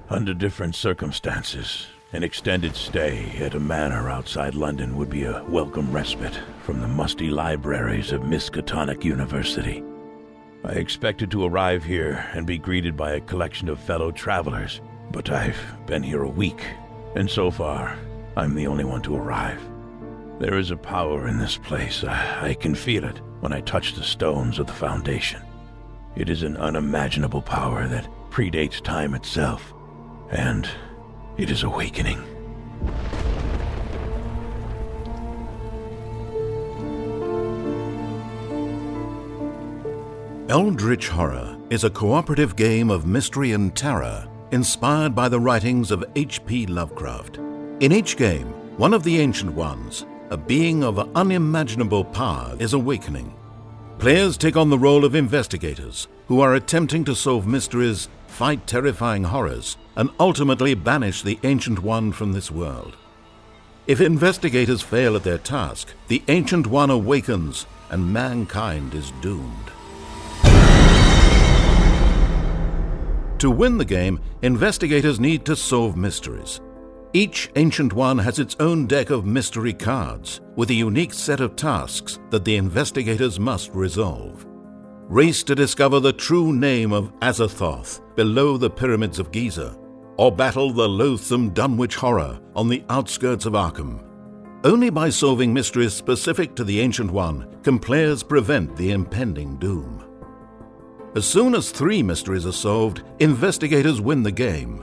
Under different circumstances, an extended stay at a manor outside London would be a welcome respite from the musty libraries of Miskatonic University. I expected to arrive here and be greeted by a collection of fellow travelers, but I've been here a week, and so far, I'm the only one to arrive. There is a power in this place. I can feel it when I touch the stones of the foundation. It is an unimaginable power that predates time itself, and it is awakening. Eldritch Horror is a cooperative game of mystery and terror inspired by the writings of H.P. Lovecraft. In each game, one of the Ancient Ones, a being of unimaginable power, is awakening. Players take on the role of investigators who are attempting to solve mysteries, fight terrifying horrors, and ultimately banish the Ancient One from this world. If investigators fail at their task, the Ancient One awakens and mankind is doomed. To win the game, investigators need to solve mysteries. Each Ancient One has its own deck of mystery cards, with a unique set of tasks that the investigators must resolve. Race to discover the true name of Azathoth below the pyramids of Giza, or battle the loathsome Dunwich horror on the outskirts of Arkham. Only by solving mysteries specific to the Ancient One can players prevent the impending doom. As soon as 3 mysteries are solved, investigators win the game.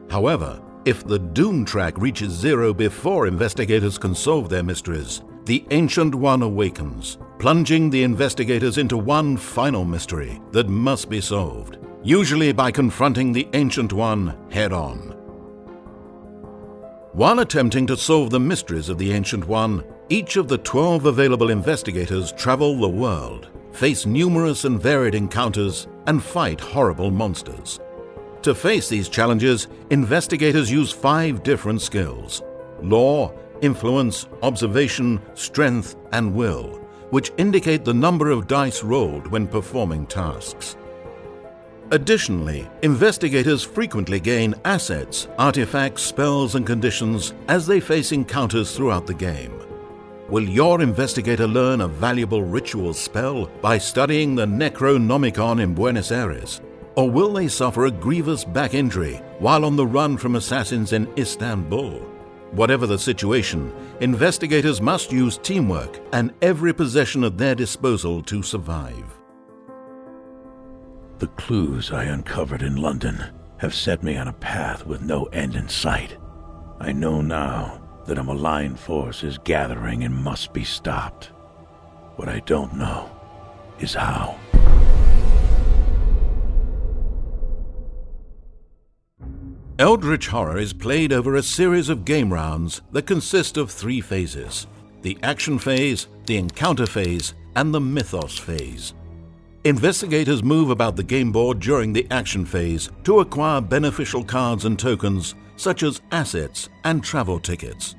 However, if the doom track reaches 0 before investigators can solve their mysteries, the Ancient One awakens, plunging the investigators into one final mystery that must be solved, usually by confronting the Ancient One head-on. While attempting to solve the mysteries of the Ancient One, each of the 12 available investigators travel the world, face numerous and varied encounters, and fight horrible monsters. To face these challenges, investigators use 5 different skills: law, influence, observation, strength, and will, which indicate the number of dice rolled when performing tasks. Additionally, investigators frequently gain assets, artifacts, spells, and conditions as they face encounters throughout the game. Will your investigator learn a valuable ritual spell by studying the Necronomicon in Buenos Aires? Or will they suffer a grievous back injury while on the run from assassins in Istanbul? Whatever the situation, investigators must use teamwork and every possession at their disposal to survive. The clues I uncovered in London have set me on a path with no end in sight. I know now that a malign force is gathering and must be stopped. What I don't know is how. Eldritch Horror is played over a series of game rounds that consist of 3 phases: the Action Phase, the Encounter Phase, and the Mythos Phase. Investigators move about the game board during the Action Phase to acquire beneficial cards and tokens such as assets and travel tickets.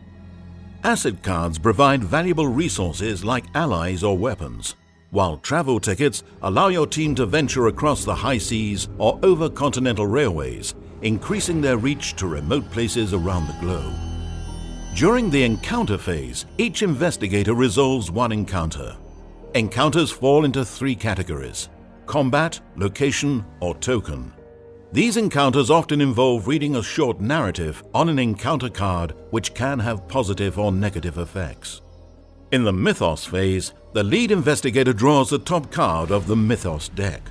Asset cards provide valuable resources like allies or weapons, while travel tickets allow your team to venture across the high seas or over continental railways, increasing their reach to remote places around the globe. During the Encounter Phase, each investigator resolves one encounter. Encounters fall into 3 categories: combat, location, or token. These encounters often involve reading a short narrative on an encounter card, which can have positive or negative effects. In the Mythos Phase, the lead investigator draws the top card of the Mythos deck.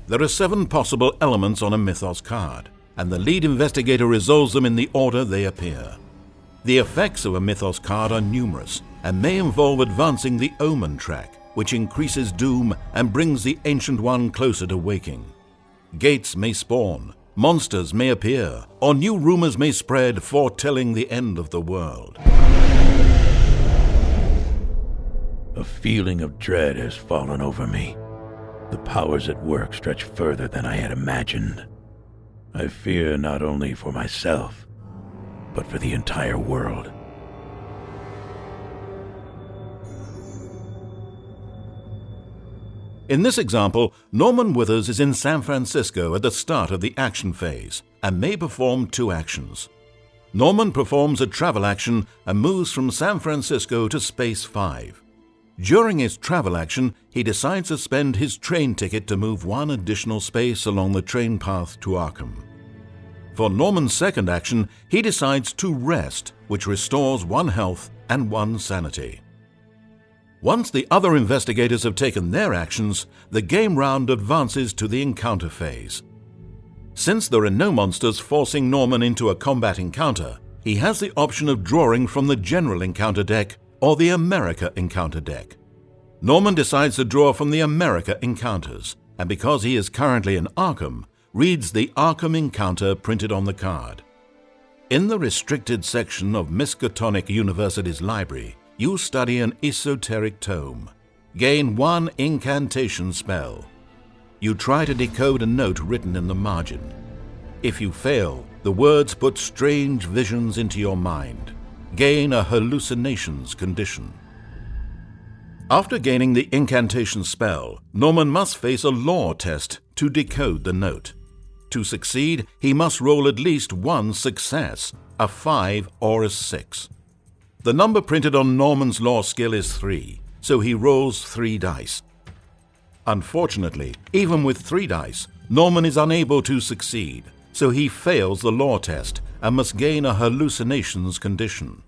There are 7 possible elements on a Mythos card, and the lead investigator resolves them in the order they appear. The effects of a Mythos card are numerous and may involve advancing the Omen track, which increases doom and brings the Ancient One closer to waking. Gates may spawn, monsters may appear, or new rumors may spread foretelling the end of the world. A feeling of dread has fallen over me. The powers at work stretch further than I had imagined. I fear not only for myself, but for the entire world. In this example, Norman Withers is in San Francisco at the start of the Action Phase and may perform 2 actions. Norman performs a travel action and moves from San Francisco to Space 5. During his travel action, he decides to spend his train ticket to move 1 additional space along the train path to Arkham. For Norman's second action, he decides to rest, which restores 1 health and 1 sanity. Once the other investigators have taken their actions, the game round advances to the encounter phase. Since there are no monsters forcing Norman into a combat encounter, he has the option of drawing from the General Encounter deck or the America Encounter deck. Norman decides to draw from the America Encounters, and because he is currently in Arkham, reads the Arkham Encounter printed on the card. In the restricted section of Miskatonic University's library, you study an esoteric tome. Gain 1 incantation spell. You try to decode a note written in the margin. If you fail, the words put strange visions into your mind. Gain a hallucinations condition. After gaining the incantation spell, Norman must face a lore test to decode the note. To succeed, he must roll at least 1 success, a 5 or a 6. The number printed on Norman's lore skill is 3, so he rolls 3 dice. Unfortunately, even with 3 dice, Norman is unable to succeed, so he fails the lore test and must gain a hallucinations condition.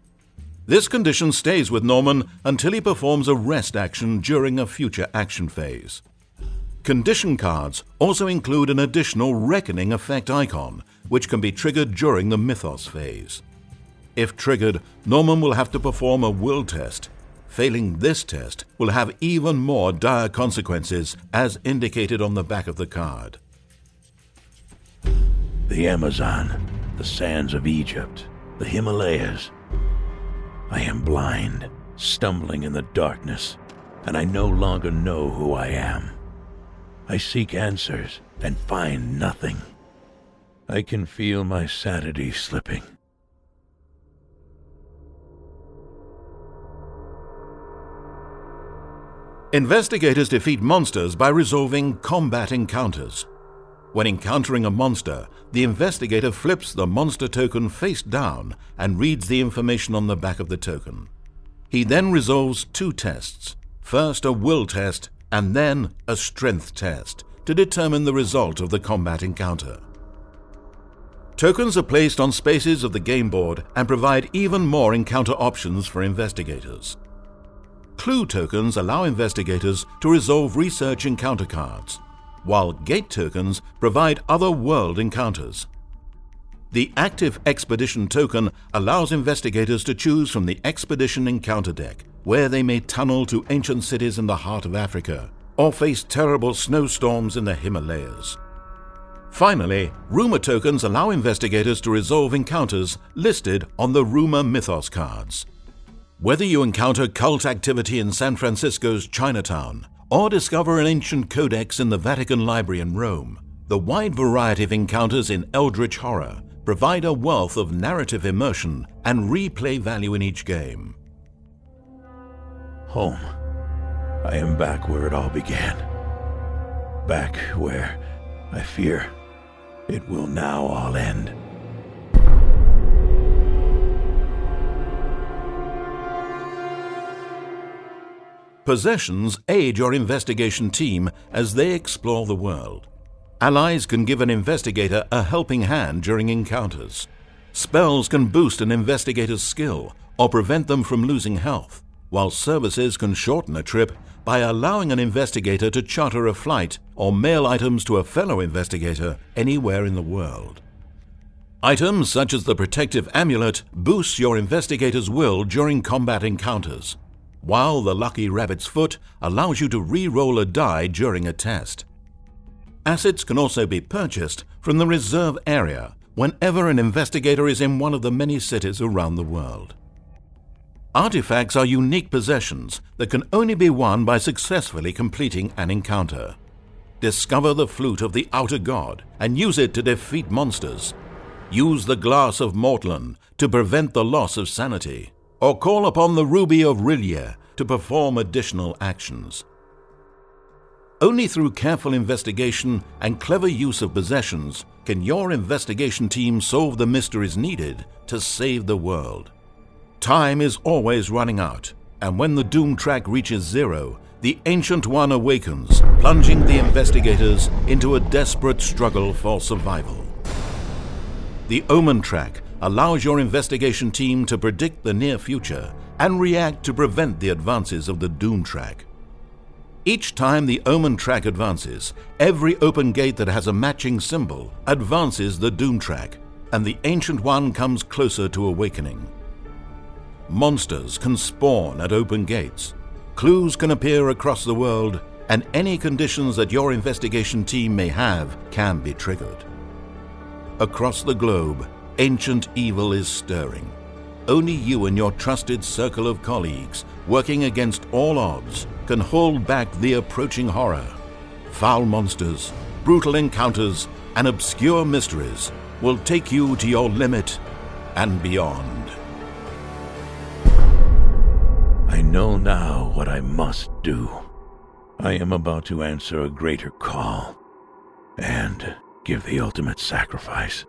This condition stays with Norman until he performs a rest action during a future action phase. Condition cards also include an additional Reckoning effect icon, which can be triggered during the Mythos Phase. If triggered, Norman will have to perform a will test. Failing this test will have even more dire consequences, as indicated on the back of the card. The Amazon, the sands of Egypt, the Himalayas. I am blind, stumbling in the darkness, and I no longer know who I am. I seek answers and find nothing. I can feel my sanity slipping. Investigators defeat monsters by resolving combat encounters. When encountering a monster, the investigator flips the monster token face down and reads the information on the back of the token. He then resolves 2 tests, first a will test and then a strength test, to determine the result of the combat encounter. Tokens are placed on spaces of the game board and provide even more encounter options for investigators. Clue tokens allow investigators to resolve research encounter cards, while gate tokens provide other world encounters. The active expedition token allows investigators to choose from the expedition encounter deck, where they may tunnel to ancient cities in the heart of Africa, or face terrible snowstorms in the Himalayas. Finally, rumor tokens allow investigators to resolve encounters listed on the Rumor Mythos cards. Whether you encounter cult activity in San Francisco's Chinatown or discover an ancient codex in the Vatican Library in Rome, the wide variety of encounters in Eldritch horror provide a wealth of narrative immersion and replay value in each game. Home. I am back where it all began. Back where I fear it will now all end. Possessions aid your investigation team as they explore the world. Allies can give an investigator a helping hand during encounters. Spells can boost an investigator's skill or prevent them from losing health, while services can shorten a trip by allowing an investigator to charter a flight or mail items to a fellow investigator anywhere in the world. Items such as the protective amulet boosts your investigator's will during combat encounters, while the lucky rabbit's foot allows you to re-roll a die during a test. Assets can also be purchased from the reserve area whenever an investigator is in one of the many cities around the world. Artifacts are unique possessions that can only be won by successfully completing an encounter. Discover the flute of the outer god and use it to defeat monsters. Use the glass of Mortland to prevent the loss of sanity, or call upon the ruby of Rillier to perform additional actions. Only through careful investigation and clever use of possessions can your investigation team solve the mysteries needed to save the world. Time is always running out, and when the doom track reaches 0, the Ancient One awakens, plunging the investigators into a desperate struggle for survival. The Omen track allows your investigation team to predict the near future and react to prevent the advances of the doom track. Each time the Omen track advances, every open gate that has a matching symbol advances the doom track, and the Ancient One comes closer to awakening. Monsters can spawn at open gates. Clues can appear across the world, and any conditions that your investigation team may have can be triggered. Across the globe, ancient evil is stirring. Only you and your trusted circle of colleagues, working against all odds, can hold back the approaching horror. Foul monsters, brutal encounters, and obscure mysteries will take you to your limit and beyond. I know now what I must do. I am about to answer a greater call and give the ultimate sacrifice.